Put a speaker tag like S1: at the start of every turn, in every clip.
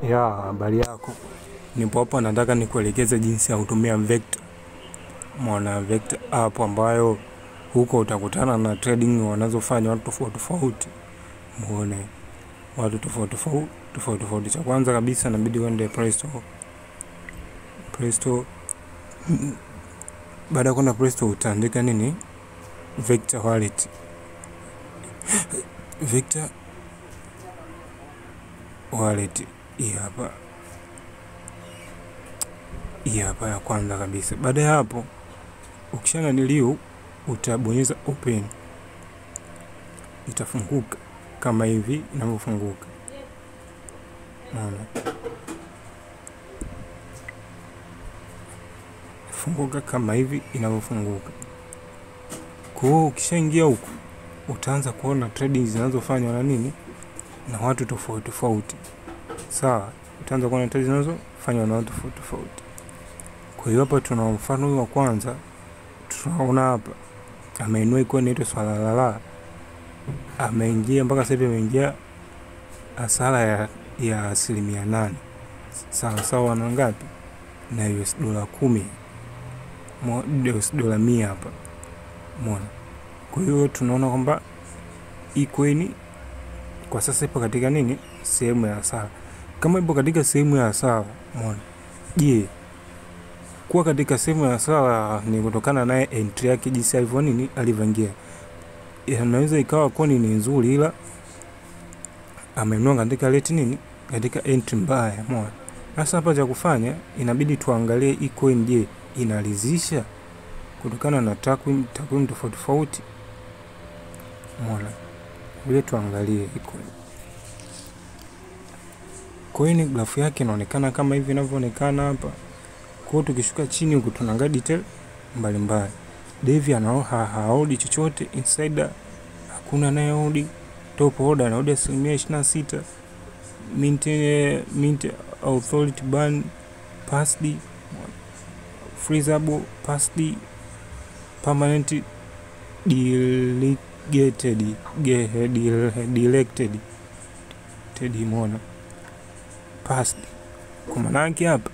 S1: Ya, habari yako. Nipo hapa nataka nikuelekeze jinsi ya kutumia Vector. Mwana Vector app ambayo huko utakutana na trading wanazofanya watu tofauti tofauti. Muone watu tofauti. Cha kwanza kabisa inabidi uende Play Store. Baada ya kwenda Play Store utaandika nini? Vector Wallet. Vector Wallet. Hii hapa ya kwanza kabisa. Baada ya hapo ukishananiliu utabonyeza open. Itafunguka kama hivi inavyofunguka. Naona. Funguka kama hivi inavyofunguka. Kwa hiyo ukishaingia huko utaanza kuona trading zinazofanywa na nini? Na watu tofauti. Sawa, utaanza kuona trading zinazofanywa na watu tofauti. Kwa hiyo hapa tuna mfano wa kwanza. Tunaona hapa ameinua icon inaitwa swala. Ameingia mpaka sasa hivi ameingia hasara ya 8%. Sawa na ngapi? Na $10. $100 hapa. Umeona? Kwa hiyo tunaona kwamba icon kwa sasa ipo katika nini? Sehemu ya hasara. Kama ipo katika sehemu ya hasara, umeona? Je, kuwa katika sehemu ya hasara ni kutokana naye entry yake jinsi alivyoingia. Inaweza ikawa koni ni nzuri ila amenunua katika rate nini? Katika entry mbaya, umeona? Sasa hapa cha kufanya inabidi tuangalie icon, je, inaridhisha kutokana na takwimu tofauti. Umeona? Vile tuangalie icon. Coin graph yake inaonekana kama hivi inavyoonekana hapa. Kwa hiyo tukishuka chini huko tunaangalia detail mbalimbali. Devi haodi chochote, insider hakuna naye hodi, top order anaodi 26%, mint authority ban passed, freezable passed, permanent deleted mona passed. Kwa maana yake hapa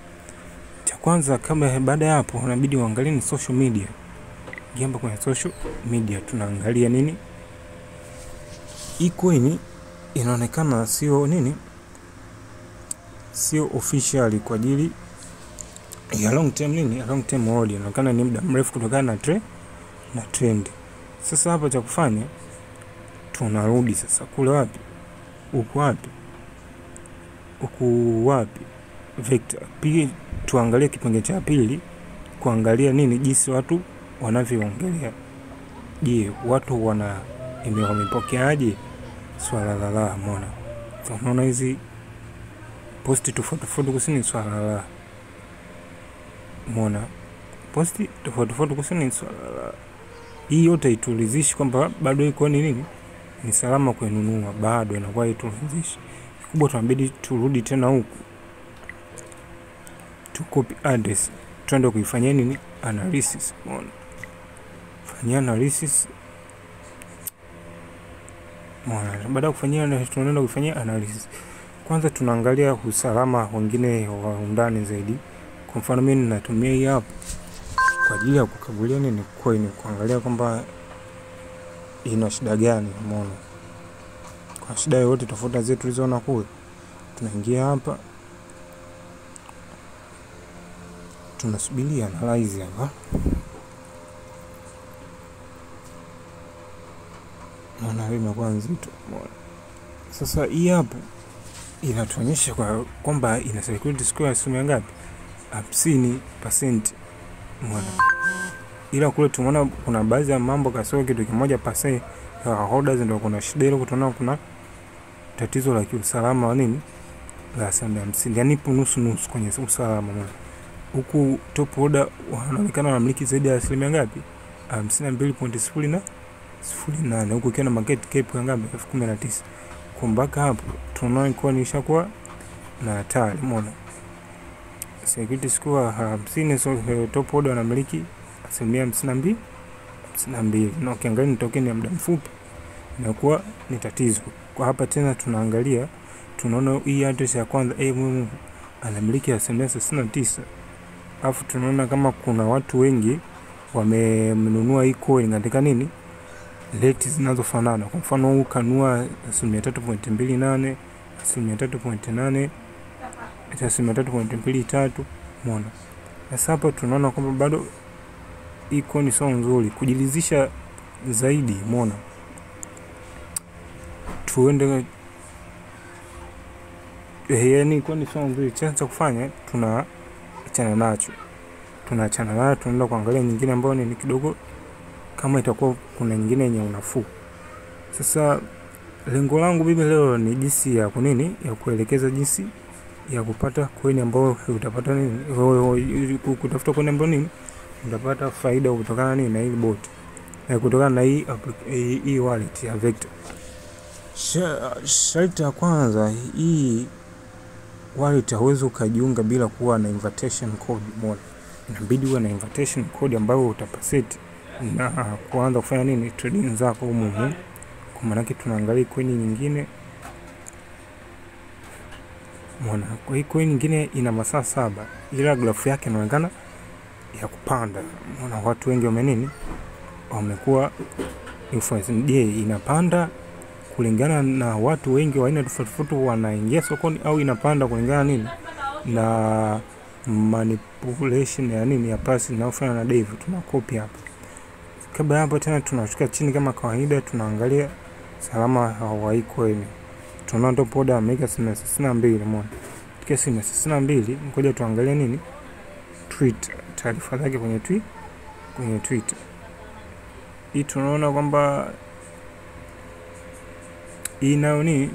S1: cha kwanza kama baada ya hapo inabidi uangalie ni social media. Jambo kwenye social media tunaangalia nini? Icon inaonekana sio nini? Sio official kwa ajili ya long term nini? Long term hold inaonekana ni muda mrefu kutokana na trend. Sasa hapa cha kufanya tunarudi sasa kule wapi? Wapi? Vector. Pia tuangalie kipengele cha pili kuangalia nini jinsi watu wanavyoongelea. Je, watu wamepokeaje swala. Umeona? Tunaona hizi posti tofauti kusini swala. Umeona? Posti tofauti kusini swala. Hii yote itulizishi kwamba bado iko nini? Ni salama kuinunua, bado inakuwa itulizishi. Kubwa tunabidi turudi tena huku. Tu copy address. Tuende kuifanyia nini? Analysis. Umeona? Fanyia analysis. Umeona? Baada ya kufanyia tunaenda kufanyia analysis. Kwanza tunaangalia usalama wengine wa undani zaidi. Kwa mfano mimi ninatumia hii hapa kwa ajili ya kukagulia nini coin, kuangalia kwamba ina shida gani. Umeona? Kwa shida yote tofauti zetu tulizoona kule, tunaingia hapa tunasubiri analyze hapa. Naona hii imekuwa nzito. Umeona? Sasa hii hapa inatuonyesha kwamba ina security score ya ngapi? 50%. Umeona? Ila kule tumeona kuna baadhi ya mambo kasoro kitu kimoja pase ya holders ndio kuna shida ile, kutoona kuna tatizo la kiusalama wa nini? La 50%. Yaani nusu kwenye usalama. Umeona? Huku top order wanaonekana wanamiliki zaidi ya ngapi? 52.08. Huku ikiwa na market cap ya ngapi? 19. Kwa mpaka hapo tunaona iko ni ishakuwa na hatari. Umeona? Security score 50, so top order wanamiliki 52%. Na ukiangalia ni token ya muda mfupi inakuwa ni tatizo. Kwa hapa tena tunaangalia tunaona hii address ya kwanza Mungu anamiliki 69%. Alafu tunaona kama kuna watu wengi wamenunua hii coin katika nini, rate zinazofanana. Kwa mfano huu kanua 3.28, 3.8, 3.23. Umeona? Sasa hapa tunaona kwamba bado hii coin sio nzuri kujilizisha zaidi. Umeona? Tuende yani coin sio nzuri, cha kufanya tunaachana nacho. Tunaenda kuangalia nyingine ambayo ni kidogo kama itakuwa kuna nyingine yenye unafuu. Sasa lengo langu bibi leo ni jinsi ya kunini, ya kuelekeza jinsi ya kupata coin ambayo utapata nini, kutafuta coin ambayo nini utapata faida kutokana nini na hii bot, kutokana na hii wallet ya Vector. Sharti ya kwanza, hii wallet hauwezi ukajiunga bila kuwa na invitation code moja. Inabidi uwe na invitation code ambayo utapaseti na kuanza kufanya nini trading zako humu. Kwa maana tunaangalia coin nyingine. Umeona? Kwa hii coin nyingine ina masaa 7 ila graph yake inaonekana ya kupanda. Umeona watu wengi wamekuwa influence. Je, inapanda kulingana na watu wengi wa aina tofauti wanaingia sokoni, au inapanda kulingana nini na manipulation ya nini ya price inayofanya na Dave? Tuna copy hapa. Kabla hapo tena tunashuka chini kama kawaida, tunaangalia salama wa hii coin. Tunaona top order ameweka 62. Umeona? Kesi 62. Ngoja tuangalie nini tweet, taarifa zake kwenye Twitter. Hii tunaona kwamba hii nayo ni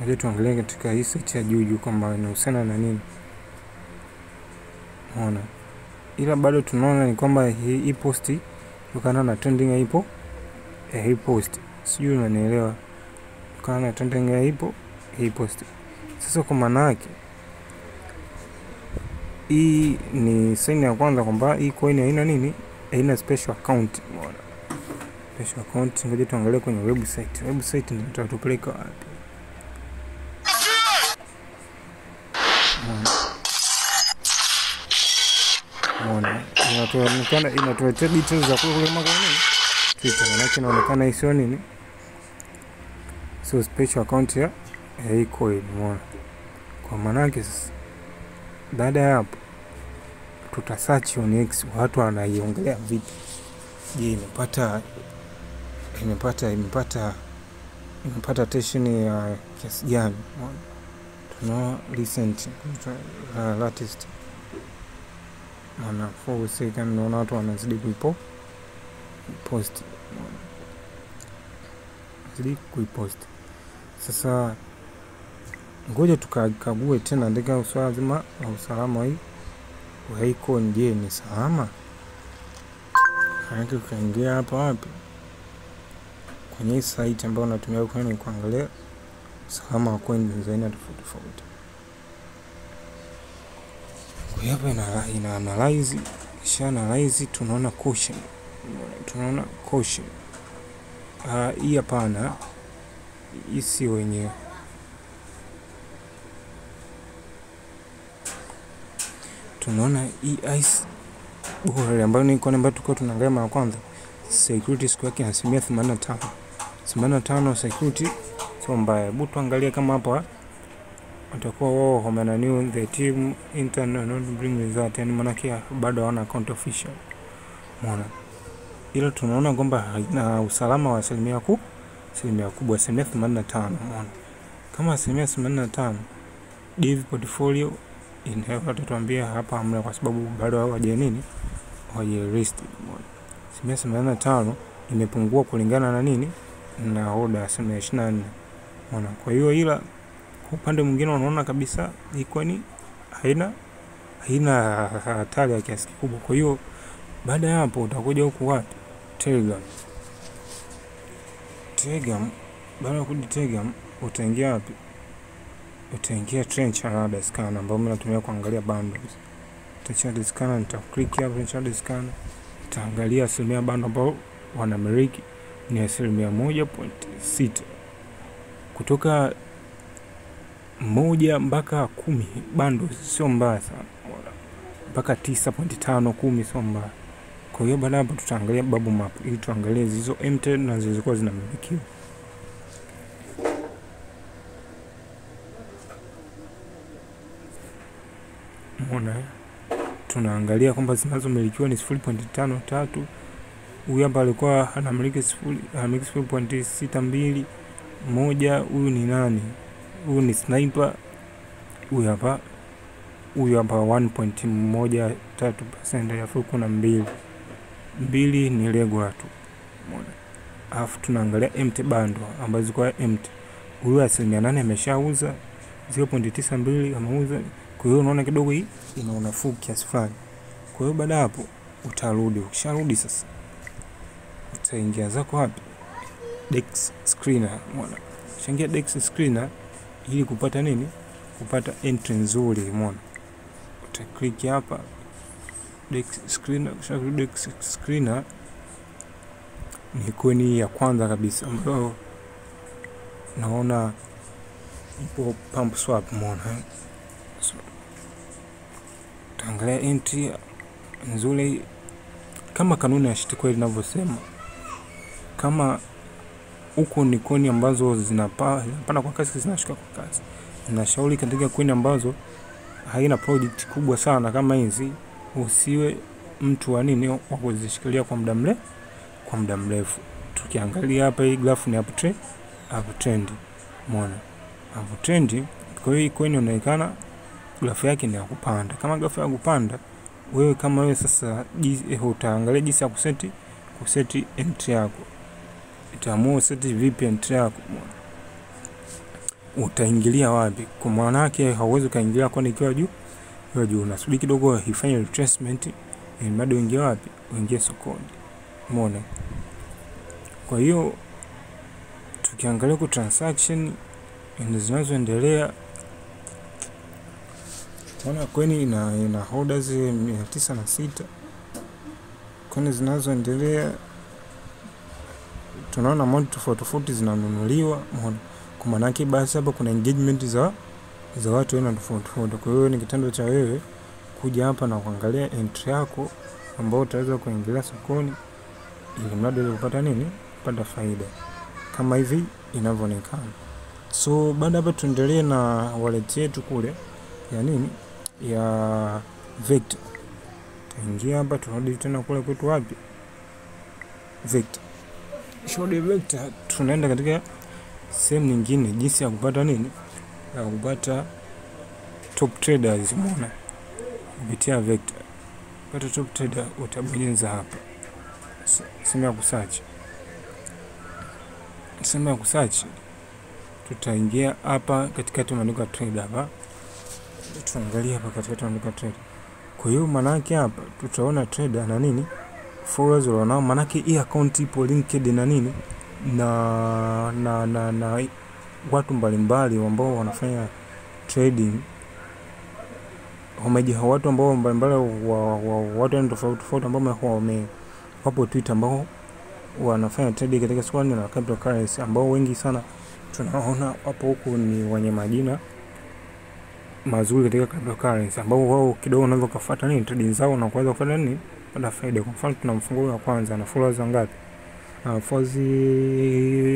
S1: ngoja tuangalie katika hii site ya juu kwamba inahusiana na nini. Umeona? Ila bado tunaona ni kwamba hii post kutokana na trending ipo hii post, sijui unanielewa, kutokana na trending ipo hii post. Sasa kwa maana yake hii ni sign ya kwanza kwamba hii coin haina nini, haina special account. Umeona? Special account. Ngoja tuangalie kwenye website ndio tutatupeleka wapi. Umeona? Inatuletea details za kule kama kwa nini Twitter, na inaonekana hiyo nini, so special account ya hii coin. Umeona? Kwa maana yake sasa baada ya hapo tuta search on X, watu wanaiongelea vipi. Je, imepata attention ya kiasi gani? Tuna recent latest maana for second naona watu wanazidi kuipost. Sasa ngoja tukakague tena ndika swala zima la usalama hii coin. Je, ni salama? Haki kaingia hapa wapi kwenye hii site ambayo natumia kuangalia usalama wa coin za aina tofauti. Kwa hapa ina analyze, tunaona caution. Hii hapana, isi wenyewe. Tunaona hii ice bora ambayo ni kwa namba tuko tunaangalia mara kwanza, security score yake ni 85 security, sio mbaya. Hebu tuangalie kama hapa watakuwa wao wamenaniu the team internal not bring result, yani maana yake bado hawana account official. Umeona? Ila tunaona kwamba haina usalama wa asilimia kubwa, 85. Umeona? Kama 85, Div portfolio watatuambia hapa hamna, kwa sababu bado hawajalist. Umeona? 85 imepungua kulingana na nini na order 24. Umeona? Kwa hiyo ila upande mwingine unaona kabisa iko ni haina hatari ya kiasi kikubwa. Kwa hiyo baada ya hapo utakuja huku wapi, Telegram. Baada ya kuja Telegram utaingia wapi? Utaingia Trend Channel Scanner ambao mimi natumia kuangalia bundles. Trend Scanner, nita click hapa Trend Scanner, utaangalia asilimia bundle ambao wanamiliki ni 1.6. Kutoka 1 mpaka 10 bando sio mbaya sana, mpaka 9.5 10 sio mbaya. Kwa hiyo baada hapo tutaangalia bubble map ili tuangalie hizo empty na zilizokuwa zinamilikiwa. Umeona, tunaangalia kwamba zinazomilikiwa ni 0.53. Huyu hapa alikuwa anamiliki 0.62 moja. Huyu ni nani? Huyu ni sniper. Huyu hapa 1.13% ya fuku na 2 ni regular tu. Umeona, alafu tunaangalia empty bando ambazo zilikuwa empty. Huyu 8% ameshauza, 0.92 ameuza. Kwa hiyo unaona kidogo hii ina unafuu kiasi fulani. Kwa hiyo baada hapo utarudi. Ukisharudi sasa utaingia zako wapi? Dex screener. Umeona, changia Dex screener ili kupata nini? Kupata entry nzuri. Umeona, uta click hapa Dex screener. Ukisharudi Dex screener ni coin ya kwanza kabisa ambayo naona ipo pump swap. Umeona, so taangalia entry nzuri kama kanuni ya shitcoin inavyosema. Kama huko ni coin ambazo zinapanda kwa kasi, zinashuka kwa kasi, ninashauri katika coin ambazo haina project kubwa sana kama hizi usiwe mtu wa nini wa kuzishikilia kwa muda mrefu. Tukiangalia hapa hii graph ni uptrend. Umeona, uptrend. Kwa hiyo coin inaonekana graph yake ni ya kupanda. Kama graph ya kupanda, wewe kama wewe sasa utaangalia jinsi ya kuseti entry yako. Itaamua useti vipi entry yako. Utaingilia wapi? Kwa maana yake hauwezi kaingilia kwa nikiwa juu. Unasubiri kidogo ifanye retracement ili bado uingie wapi? Uingie sokoni. Umeona? Kwa hiyo tukiangalia kwa transaction zinazoendelea, tunaona coin ina holders 906. Coin zinazoendelea tunaona amount tofauti zinanunuliwa. Kwa maana yake basi hapa kuna engagement za watu wengi tofauti. Kwa hiyo ni kitendo cha wewe kuja hapa na kuangalia entry yako ambao utaweza kuingilia sokoni ili mradi kupata nini? Kupata faida kama hivi inavyoonekana. So baada hapa tuendelee na wallet yetu kule ya nini? Ya Vector. Taingia hapa, turudi tena kule kwetu wapi? Vector. Shode Vector, tunaenda katika sehemu nyingine jinsi ya kupata nini? Ya kupata top traders. Umeona? Kupitia Vector. Kupata top trader utabonyeza hapa. Sehemu ya kusearch. Tutaingia hapa katikati tumeandika trader hapa. Tuangalie hapa katikati tumeandika trader. Kwa hiyo maana yake hapa tutaona trader na nini? Followers wanao, maana yake hii account ipo linked na nini? Na watu mbalimbali ambao wanafanya trading. Watu ambao mbalimbali watu tofauti ambao wapo Twitter ambao wanafanya trading katika soko na cryptocurrency, ambao wengi sana tunaona wapo huko ni wenye majina mazuri katika cryptocurrency, ambao wao kidogo wanaweza kufuata nini trading zao na kuweza kupata nini kupata faida. Kwa mfano tuna mfunguo wa kwanza na followers ngapi?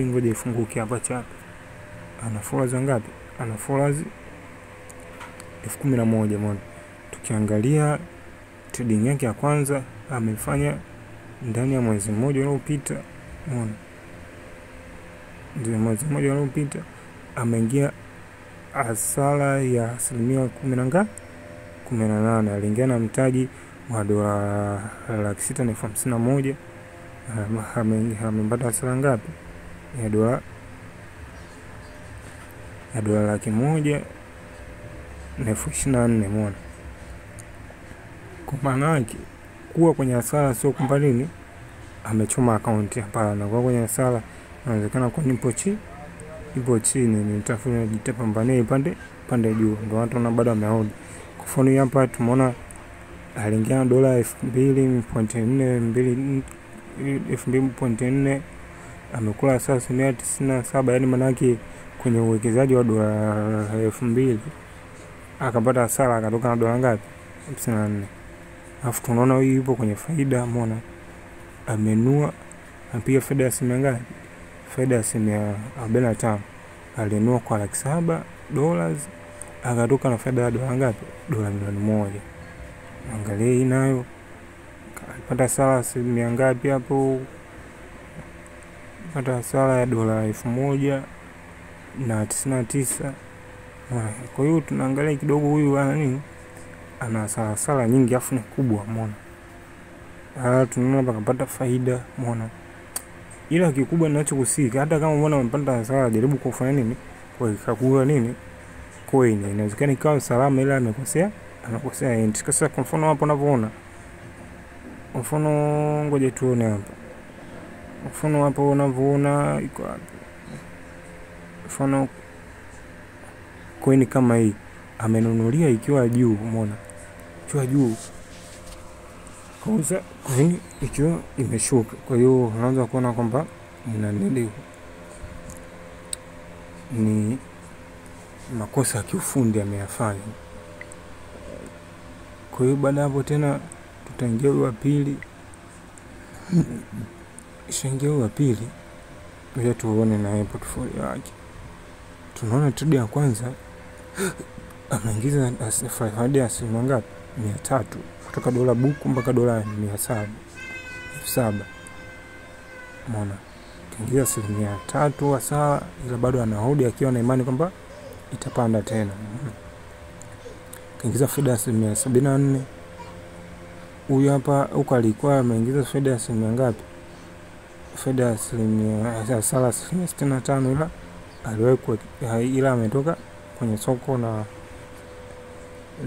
S1: Ngoja ifunguke hapa chat. Ana followers ngapi? Ana followers 11,000. Umeona, tukiangalia trading yake ya kwanza amefanya ndani ya mwezi mmoja uliopita. Umeona, ndio mwezi mmoja uliopita ameingia hasara ya 18%. Aliingia na mtaji wa dola 651,000. Amepata hasara ngapi? Ya dola 124,000. Umeona, kwa maana yake kuwa kwenye hasara sio kwamba nini amechoma account. Hapana, kwa kwenye hasara inawezekana kwa ipo chini nitafuta jitapambanie pande juu, ndio watu na bado wamehold. Kwa mfano hapa tumeona aliingia na dola 2.4 amekula hasara 97, yani manake kwenye uwekezaji wa dola 2000 akapata hasara, akatoka na dola ngapi? 54. Alafu tunaona huyu yupo kwenye faida, umeona amenua apiga faida ya asilimia ngapi? Faida ya asilimia 45. Alinunua kwa $700 akatoka na faida ya dola ngapi? Dola $1,000,000. Angalia hii nayo alipata hasara asilimia ngapi hapo? Pata hasara ya dola 1099. Kwa hiyo tunaangalia kidogo huyu ana nini? Ana hasara nyingi afu ni kubwa, umeona. Tunaona hapa kapata faida, umeona. Ila kikubwa ninachokusika, hata kama umeona umepata hasara, jaribu kufanya nini? Kukagua nini? Coin. Inawezekana ikawa salama ila amekosea entry. Sasa kwa mfano hapo unavyoona. Mfano ngoja tuone hapa. Mfano hapo unavyoona iko hapa. Mfano coin kama hii amenunulia ikiwa juu, umeona. Ikiwa juu. Kauza coin ikiwa imeshuka. Kwa hiyo unaanza kuona kwamba ni makosa ya kiufundi ameyafanya. Kwa hiyo baada hapo tena tutaingia wa pili. Ishaingia wa pili. Ngoja tuone na portfolio yake. Tunaona trade ya kwanza anaingiza faida ya asilimia ngapi? 300 kutoka dola buku mpaka dola 700. Umeona? Kaingiza asilimia 3 hasara, ila bado anahold akiwa na imani kwamba itapanda tena. Kaingiza faida ya asilimia 74. Huyu hapa huko alikuwa ameingiza faida ya asilimia ngapi? Faida ya asilimia hasara 65, ila aliwekwa ila ametoka kwenye soko na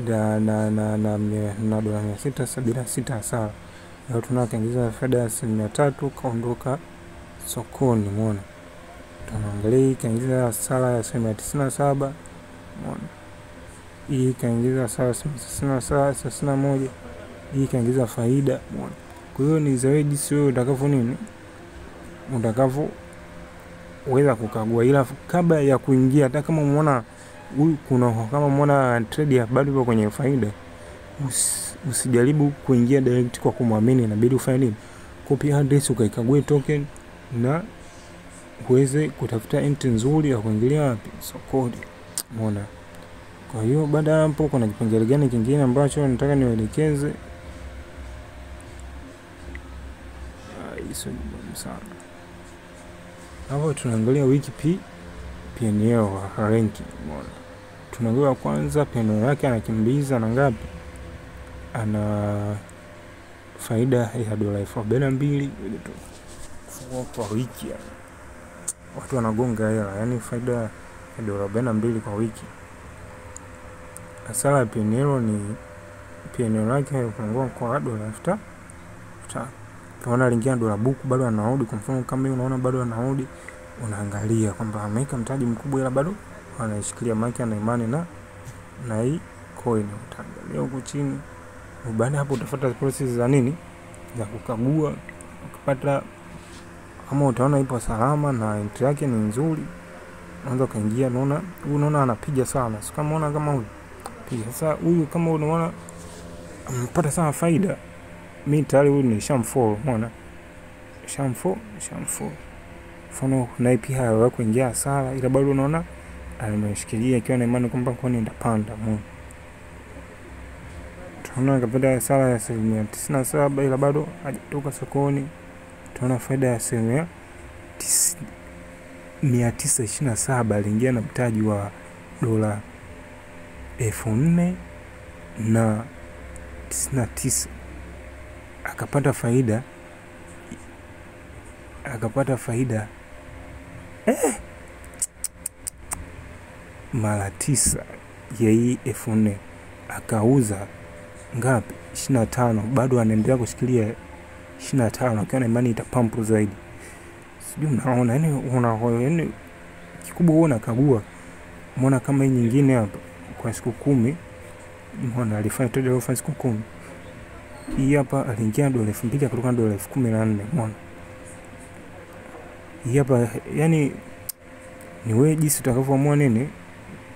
S1: dola 676 hasara. Leo tunakaingiza faida ya asilimia 3 kaondoka sokoni, umeona. Tunaangalia kaingiza hasara ya asilimia 97, umeona. Hii kaingiza hasara 61, hii kaingiza faida, umeona. Kwa hiyo ni zaidi sio utakavyo nini? Utakavyo uweza kukagua, ila kabla ya kuingia, hata kama umeona huyu kama umeona trade ya bado ipo kwenye faida, usijaribu kuingia direct kwa kumwamini, inabidi ufanye nini? Copy address ukaikague token na uweze kutafuta entry nzuri ya kuingilia wapi? Sokoni, umeona. Kwa hiyo baada hapo kuna kipengele gani kingine ambacho nataka niwaelekeze? Hizo ni sana. Hapo tunaangalia wiki PNL wa ranking, umeona. Tunaangalia kwanza PNL yake anakimbiza na ngapi? Ana faida ya dola 42 kwa wiki. Watu wanagonga hela, yani faida ya dola 42 kwa wiki. Hasara ya PNL ni PNL yake kupungua kwa dola 5,000. Tunaona aliingia dola buku bado anahold. Kwa mfano kama hiyo unaona bado anahold, unaangalia kwamba ameweka mtaji mkubwa ila bado anashikilia maki, ana imani na hii coin. Utaangalia huko chini. Baada hapo utafuata process za nini? Za kukagua. Ukipata kama utaona ipo salama na entry yake ni nzuri, unaanza kaingia. Unaona anapiga sana. Sio kama unaona kama huyu. Pia sasa huyu kama unaona amepata sana faida, mimi tayari huyu ni shamfollow, umeona. Shamfollow. Mfano na pia hawa kuingia hasara, ila bado unaona ameshikilia akiwa na imani kwamba coin itapanda, umeona. Tunaona kapata hasara ya asilimia 97, ila bado hajatoka sokoni. Tunaona faida ya asilimia 927, aliingia na mtaji wa dola 4,099. Akapata faida mara 9 ya hii 4,000. Akauza ngapi? 25. Bado anaendelea kushikilia 25 akiwa na imani itapampu zaidi. Sijui unaona, yani kikubwa huo unakagua. Umeona kama hii nyingine hapa kwa siku 10, umeona alifanya trade off siku 10. Hii hapa aliingia dola 2,000 kutoka dola 14,000, umeona. Hii hapa yani ni wewe jinsi utakavyoamua nini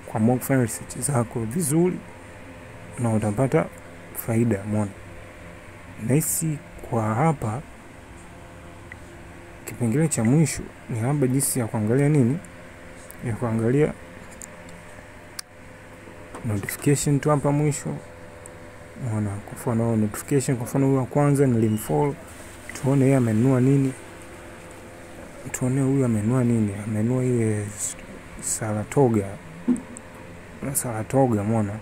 S1: kuamua kufanya research zako vizuri na utapata faida. Umeona, nahisi kwa hapa kipengele cha mwisho ni hapa jinsi ya kuangalia nini, ya kuangalia notification tu hapa mwisho. Umeona, kwa mfano notification, kwa mfano huyu wa kwanza nilimfollow, tuone yeye amenunua nini, tuone huyu amenunua nini. Amenunua ile Saratoga. Umeona,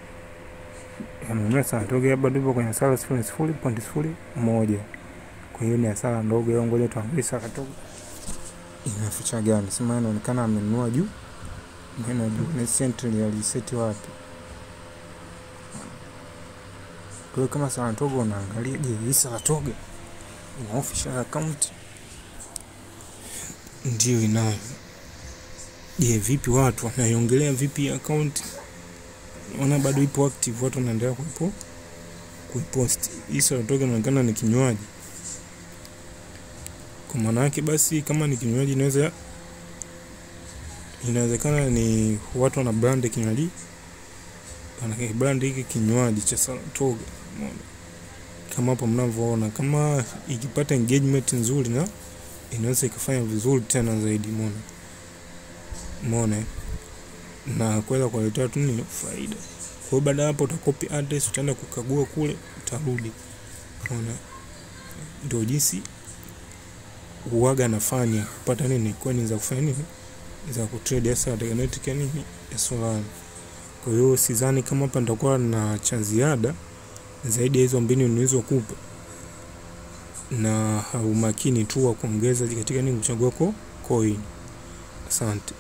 S1: amenunua Saratoga, hapa ndipo kwenye sala 0.0.01. Kwa hiyo ni hasara ndogo. Yao ngoja tuangalie Saratoga ina feature gani. Sema inaonekana amenunua juu, maana juu ni recently aliset wapi. Kwa hiyo kama Saratoga unaangalia, je, hii Saratoga ina official account? Ndio inayo. Je, vipi watu wanaiongelea vipi account? Wana bado ipo active, watu wanaendelea kuipost. Hii Saratoga inaonekana ni kinywaji. Kwa maana yake basi kama ni kinywaji inawezekana ni watu wana brand kinywaji. Wana brand hiki kinywaji cha Saratoga. Umeona? Kama hapo mnavyoona, kama ikipata engagement nzuri na inaweza ikafanya vizuri tena zaidi. Umeona? Na kuweza kuleta tu ni faida. Kwa hiyo baada hapo utakopi address, utaenda kukagua kule, utarudi. Umeona? Ndio jinsi uwaga nafanya kupata nini, coin za kufanya nini, za kutrade hasa Telekinetic nini ya Solana. Kwa hiyo sidhani kama hapa nitakuwa na cha ziada zaidi ya hizo mbinu nilizokupa, na umakini tu wa kuongeza katika nini kuchagua coin. Asante.